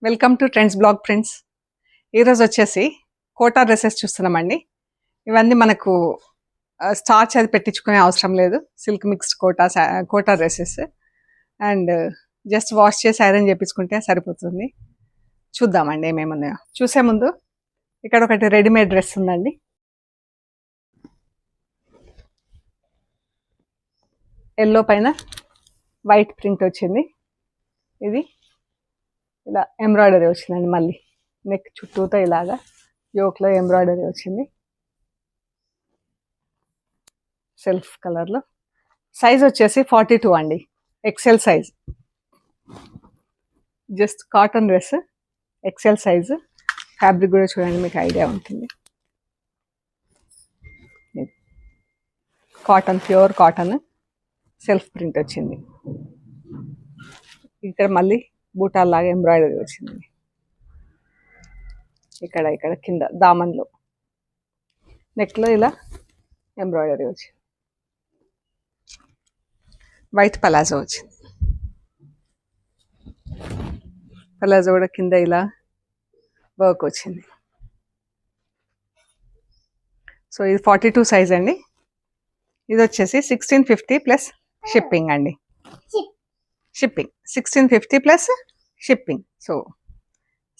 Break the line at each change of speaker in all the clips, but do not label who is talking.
Welcome to trends blog friends. ఈరోజు వచ్చేసి quota dresses చూస్తున్నామండి. ఇవన్నీ మనకు స్టార్చ్ అది పెట్టించుకునే అవసరం లేదు. Silk mixed Kota dresses and just wash చేసి ఐరన్ చేయించుకుంటే సరిపోతుంది. చూద్దామండి ఏమేమున్నాయో. చూసే ముందు ఇక్కడ ఒకటి రెడీమేడ్ డ్రెస్ ఉందండి. ఎల్లో పైన వైట్ ప్రింట్ వచ్చింది. ఇది ఇలా ఎంబ్రాయిడరీ వచ్చిందండి. మళ్ళీ నెక్ చుట్టూతో ఇలాగా యోక్లో ఎంబ్రాయిడరీ వచ్చింది సెల్ఫ్ కలర్లో. సైజ్ వచ్చేసి 42 అండి, XL size. Just cotton dress, XL size. Fabric కూడా చూడండి, మీకు ఐడియా ఉంటుంది. Cotton, pure cotton, self print వచ్చింది. ఇక్కడ మళ్ళీ బూటాల్లాగా ఎంబ్రాయిడరీ వచ్చింది. ఇక్కడ కింద దామన్లో నెక్లో ఇలా ఎంబ్రాయిడరీ వచ్చింది. వైట్ పలాజో వచ్చింది. పలాజో కూడా కింద ఇలా వర్క్ వచ్చింది. సో ఇది 42 సైజ్ అండి. ఇది వచ్చేసి 1650 ప్లస్ షిప్పింగ్ అండి. Shipping 1650 plus shipping. So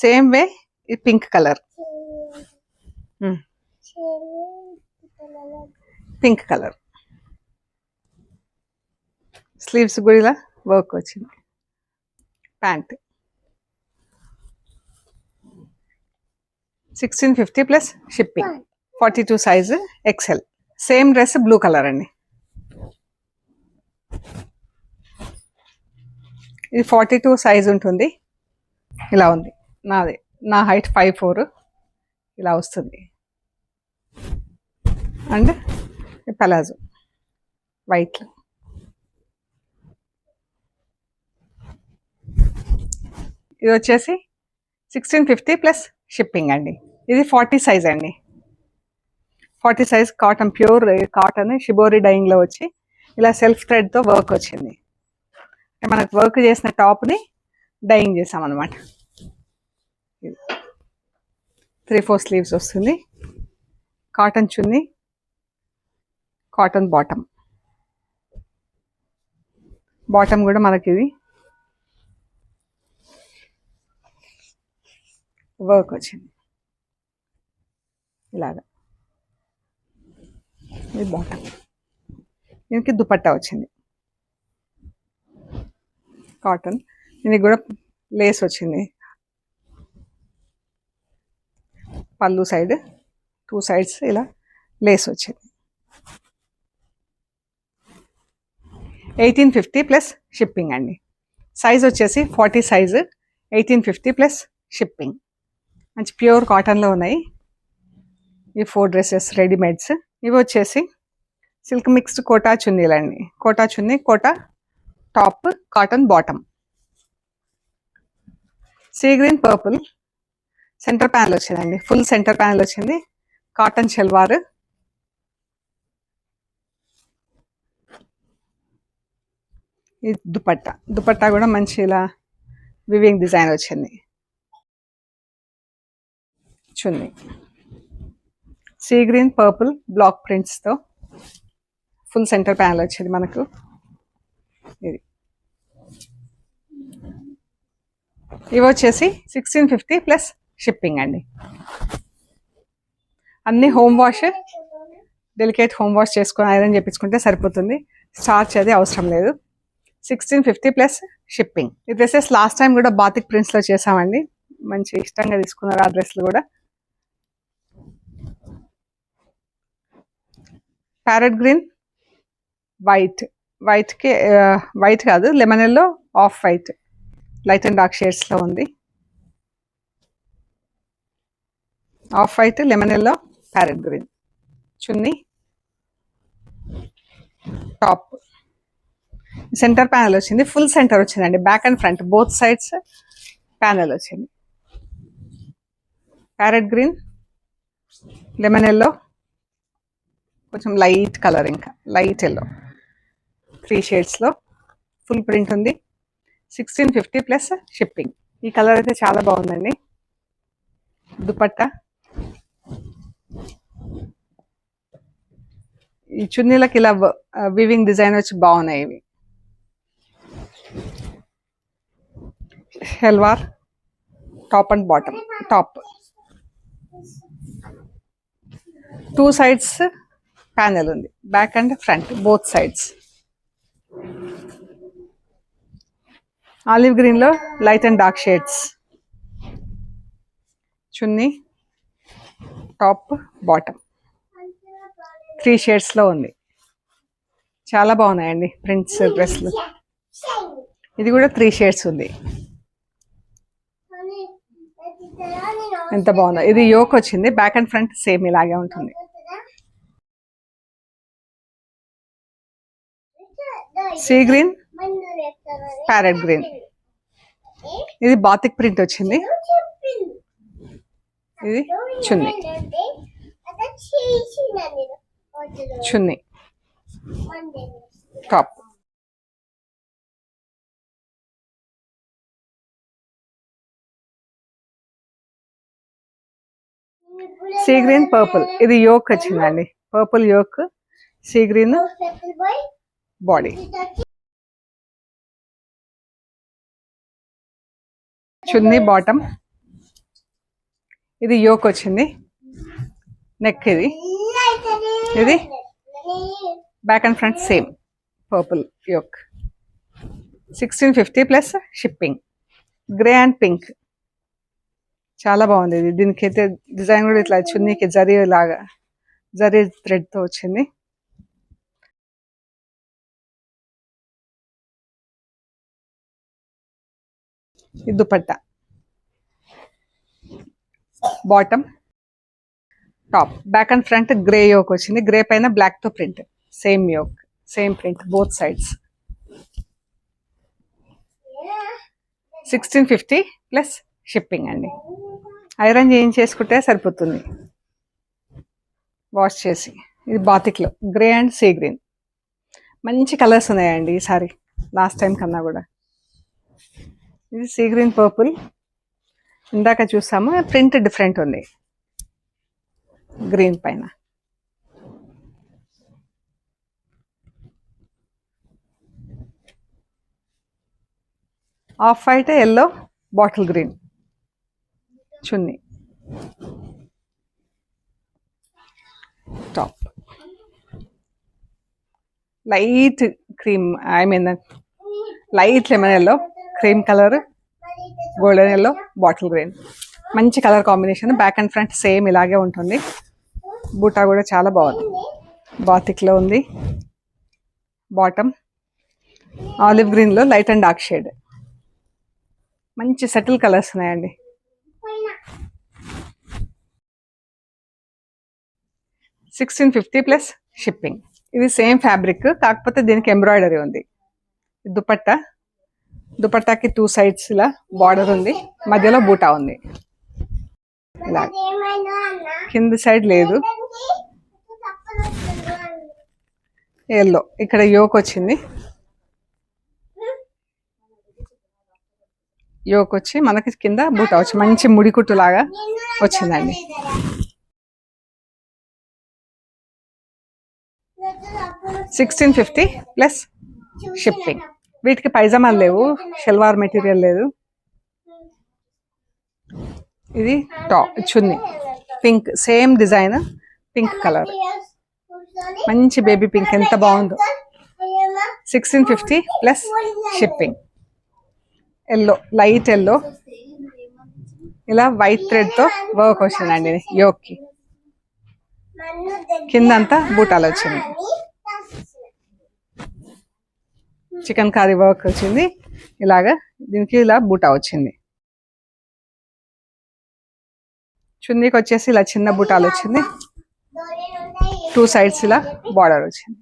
same way ఈ pink colour, pink colour sleeves కూడా ఇలా వర్క్ వచ్చింది. Pant 1650 plus shipping. 42 size, XL. Same dress blue colour అండి. ఇది 42 సైజ్ ఉంటుంది. ఇలా ఉంది. నా హైట్ 5'4", ఇలా వస్తుంది. And palazzo white. ఇది వచ్చేసి 1650 ప్లస్ షిప్పింగ్ అండి. ఇది 40 సైజ్ అండి. 40 size cotton, pure cotton, shibori డైయింగ్లో వచ్చి ఇలా సెల్ఫ్ థ్రెడ్తో వర్క్ వచ్చింది. మనకు వర్క్ చేసిన టాప్ని డైయింగ్ చేసామన్నమాట. 3/4 స్లీవ్స్ వస్తుంది. కాటన్ చున్నీ, కాటన్ బాటమ్. బాటమ్ కూడా మనకి ఇది వర్క్ వచ్చింది ఇలాగా. ఇది బాటమ్. దీనికి దుపట్టా వచ్చింది కాటన్. దీనికి కూడా లేస్ వచ్చింది. పళ్ళు సైడ్ 2 సైడ్స్ ఇలా లేస్ వచ్చింది. 1850 ప్లస్ షిప్పింగ్ అండి. సైజ్ వచ్చేసి 40 సైజు, 1850 ప్లస్ షిప్పింగ్. మంచి ప్యూర్ కాటన్లో ఉన్నాయి ఈ 4 డ్రెస్సెస్ రెడీమేడ్స్. ఇవి వచ్చేసి సిల్క్ మిక్స్డ్ కోటా చున్నీలండి. Kota chunni, Kota top, cotton bottom. Sea green purple centre panel వచ్చిందండి. ఫుల్ సెంటర్ ప్యానల్ వచ్చింది. కాటన్ షల్వార్. ఇది దుపట్టా కూడా మంచి ఇలా వివింగ్ డిజైన్ వచ్చింది. Chunni sea green purple black ప్రింట్స్తో ఫుల్ సెంటర్ ప్యానల్ వచ్చింది మనకు. ఇది ఇవి వచ్చేసి 1650 ప్లస్ షిప్పింగ్ అండి. అన్నీ home wash, delicate home wash చేసుకొని ఐరన్ చేయించుకుంటే సరిపోతుంది. స్టార్చ్ అది అవసరం లేదు. 1650 ప్లస్ షిప్పింగ్. ఈ డ్రెస్సెస్ లాస్ట్ టైం కూడా బాతిక్ ప్రింట్స్లో చేసామండి. మంచి ఇష్టంగా తీసుకున్నారు ఆ డ్రెస్లు కూడా. ప్యారెట్ గ్రీన్, వైట్కి వైట్ కాదు, lemon yellow, off white, light and dark షేడ్స్లో ఉంది. Off white, lemon yellow, parrot green. Chunni, top. Centre panel వచ్చింది. ఫుల్ సెంటర్ వచ్చిందండి. Back and front both sides panel వచ్చింది. ప్యారెట్ గ్రీన్, లెమన్ ఎల్లో, కొంచెం light colour, ఇంకా light yellow, 3 షేడ్స్లో full print ఉంది. 1650 plus shipping. ఈ colour అయితే చాలా బాగుందండి. దుపట్టా, ఈ చున్నీలకి ఇలా వివింగ్ డిజైన్ వచ్చి బాగున్నాయి. ఇవి salwar, top and bottom. Top 2 sides panel ఉంది, back and front both sides. Olive green లో light and dark shades. Chunni, top, bottom 3 shades లో ఉంది. చాలా బాగున్నాయండి ప్రింట్స్ డ్రెస్లు. ఇది కూడా 3 shades ఉంది. ఎంత బాగుందో. ఇది యోక్ వచ్చింది, బ్యాక్ అండ్ ఫ్రంట్ సేమ్ ఇలాగే ఉంటుంది. Sea green, parrot green. ఇది బాతిక్ ప్రింట్ వచ్చింది. ఇది chunni. Chunni, top. Sea green, purple. ఇది యోక్ వచ్చిందండి, purple yoke, sea green body. Chunni, bottom. ఇది యోక్ వచ్చింది, నెక్. ఇది back and front same purple yoke. 1650 plus shipping. Grey and pink. చాలా బాగుంది ఇది. దీనికి అయితే డిజైన్ కూడా ఇట్లా చున్నీకి జరీ లాగా, జరీ థ్రెడ్ తో వచ్చింది. ఇది dupatta, bottom, top. Back and front grey yoke వచ్చింది, గ్రే పైన బ్లాక్ తో ప్రింట్. Same yoke, same print both sides. 1650 plus shipping అండి. ఐరన్ చేయించేసుకుంటే సరిపోతుంది, వాష్ చేసి. ఇది బాతిక్లో గ్రే అండ్ సీ గ్రీన్. మంచి కలర్స్ ఉన్నాయండి ఈసారి, లాస్ట్ టైం కన్నా కూడా. ఇది సీ గ్రీన్, పర్పుల్. ఇందాక చూసాము, ప్రింట్ డిఫరెంట్ ఉంది గ్రీన్ పైన. Off white, yellow, bottle green. Chunni, top. Light cream, I mean light lemon yellow, cream colour, golden yellow, bottle green. మంచి colour combination. Back and front same ఇలాగే ఉంటుంది. బూటా కూడా చాలా బాగుంది, బాతిక్లో ఉంది. బాటమ్ ఆలివ్ గ్రీన్లో లైట్ అండ్ డార్క్ షేడ్. మంచి సెటిల్ కలర్స్ ఉన్నాయండి. $1650 ప్లస్ షిప్పింగ్. ఇది సేమ్ ఫ్యాబ్రిక్, కాకపోతే దీనికి ఎంబ్రాయిడరీ ఉంది. దుపట్టా, దుపట్టాకి 2 sides ఇలా బార్డర్ ఉంది, మధ్యలో బూటా ఉంది. ఇలా కింది సైడ్ లేదు. ఎల్లో, ఇక్కడ యోక్ వచ్చింది. యోక్ వచ్చి మనకి కింద బూటా వచ్చి మంచి ముడికుట్టు లాగా వచ్చిందండి. $1650 ప్లస్ షిప్పింగ్. వీటికి పైజామాలు లేవు, షల్వార్ మెటీరియల్ లేదు. ఇది top, chunni pink, same design, pink colour, మంచి బేబీ పింక్. ఎంత బాగుందో. 1650 plus shipping. Yellow, light yellow, ఇలా వైట్ థ్రెడ్ తో వర్క్ వచ్చిందండి యోక్కి. కిందంతా బూటాలు వచ్చింది, చికెన్ కర్రీ వర్క్ వచ్చింది ఇలాగా. దీనికి ఇలా బూటా వచ్చింది. చున్నీకి వచ్చేసి ఇలా చిన్న బూటాలు వచ్చింది, 2 sides ఇలా బార్డర్ వచ్చింది.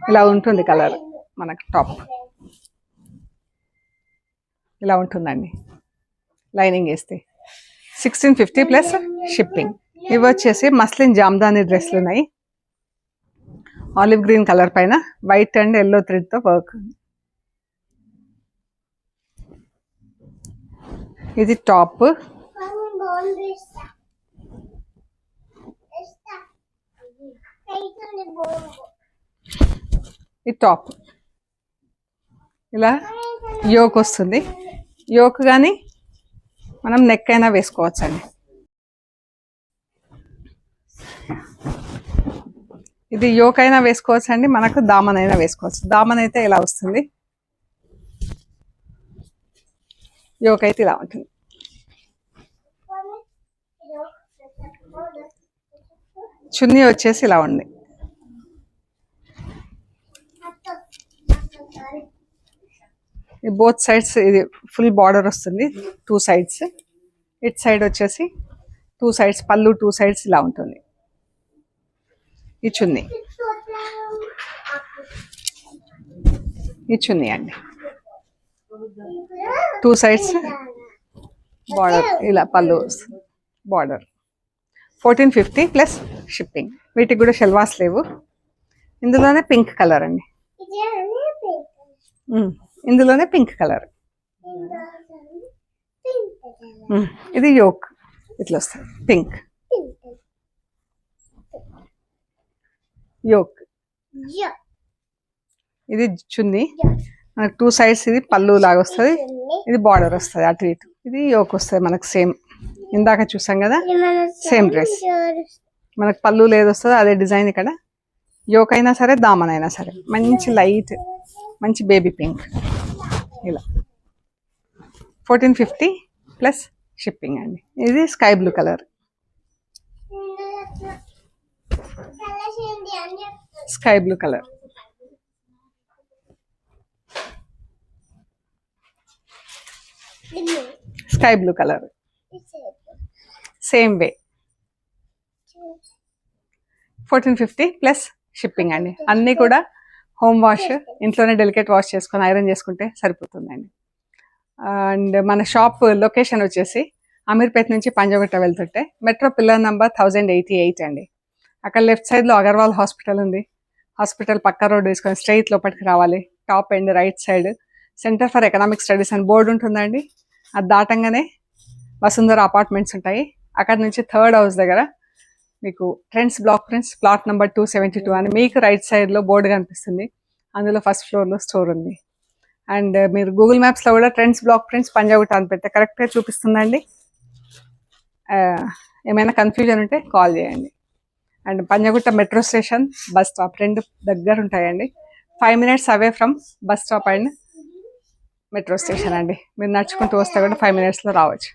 ఇలా ఉంటుంది కలర్ మనకు. టాప్ ఇలా ఉంటుందండి లైనింగ్ వేస్తే. 1650 ప్లస్ షిప్పింగ్. ఇవి వచ్చేసి మస్లిన్ జామ్దాని డ్రెస్లు ఉన్నాయి. ఆలివ్ గ్రీన్ కలర్ పైన వైట్ అండ్ ఎల్లో థ్రెడ్ తో వర్క్. ఇది టాప్, ఇది టాప్. ఇలా యోక్ వస్తుంది. యోక్ కానీ మనం నెక్ అయినా వేసుకోవచ్చు అండి. ఇది యోక్ అయినా వేసుకోవచ్చు అండి, మనకు దామన్ అయినా వేసుకోవచ్చు. దామన్ అయితే ఇలా వస్తుంది, యోక్ అయితే ఇలా ఉంటుంది. చున్నీ వచ్చేసి ఇలా ఉంది. బోత్ సైడ్స్ ఇది ఫుల్ బార్డర్ వస్తుంది, 2 సైడ్స్. ఇట్ సైడ్ వచ్చేసి 2 సైడ్స్, పళ్ళు 2 సైడ్స్ ఇలా ఉంటుంది. ఈ చున్నీ, ఈ చున్నీ అండి, 2 సైడ్స్ బార్డర్, ఇలా పళ్ళు బార్డర్. 1450 plus shipping. వీటికి కూడా షెల్వాస్ లేవు. ఇందులోనే పింక్ కలర్ అండి, ఇందులోనే పింక్ కలర్. ఇది యోక్ ఇట్లా వస్తుంది, పింక్ యోక్. ఇది చున్నీ, మనకు 2 సైడ్స్. ఇది పళ్ళు లాగా వస్తుంది, ఇది బార్డర్ వస్తుంది అటు ఇటు. ఇది యోక్ వస్తుంది మనకు సేమ్, ఇందాక చూసాం కదా సేమ్ డ్రెస్. మనకు పళ్ళు లేదు వస్తుంది, అదే డిజైన్. ఇక్కడ యోక్ అయినా సరే, దామన్ అయినా సరే, మంచి లైట్, మంచి బేబీ పింక్ ఇలా. 1450 ప్లస్ షిప్పింగ్ అండి. ఇది sky blue colour, sky blue colour. Sky blue colour same way. 1450 plus shipping అండి. అన్నీ కూడా హోమ్ వాష్, ఇంట్లోనే డెలికేట్ వాష్ చేసుకొని ఐరన్ చేసుకుంటే సరిపోతుందండి. అండ్ మన షాప్ లొకేషన్ వచ్చేసి అమీర్పేట్ నుంచి పంజగుట్ట వెళ్తుంటే మెట్రో పిల్లర్ నెంబర్ 1088 అండి. అక్కడ లెఫ్ట్ సైడ్లో అగర్వాల్ హాస్పిటల్ ఉంది. హాస్పిటల్ పక్క రోడ్ తీసుకొని స్ట్రైట్ లోపలికి రావాలి. Top and right side centre for economic studies అని బోర్డు ఉంటుందండి. అది దాటంగానే వసుంధర అపార్ట్మెంట్స్ ఉంటాయి. అక్కడ నుంచి 3rd హౌస్ దగ్గర మీకు trends block prints plot number 272 అని మీకు రైట్ సైడ్లో బోర్డు కనిపిస్తుంది. అందులో ఫస్ట్ ఫ్లోర్లో స్టోర్ ఉంది. అండ్ మీరు గూగుల్ మ్యాప్స్లో కూడా ట్రెండ్స్ బ్లాక్ ప్రింట్స్ పంజాగుట్ట అని పెడితే కరెక్ట్గా చూపిస్తుందండి. ఏమైనా కన్ఫ్యూజన్ ఉంటే కాల్ చేయండి. And Panjagutta metro station, bus stop 2 దగ్గర ఉంటాయండి. 5 minutes away from bus stop and metro station అండి. మీరు నడుచుకుంటూ వస్తే కూడా 5 minutesలో రావచ్చు.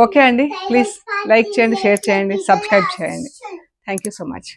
ఓకే అండి, ప్లీజ్ లైక్ చేయండి, షేర్ చేయండి, సబ్స్క్రైబ్ చేయండి. Thank you so much.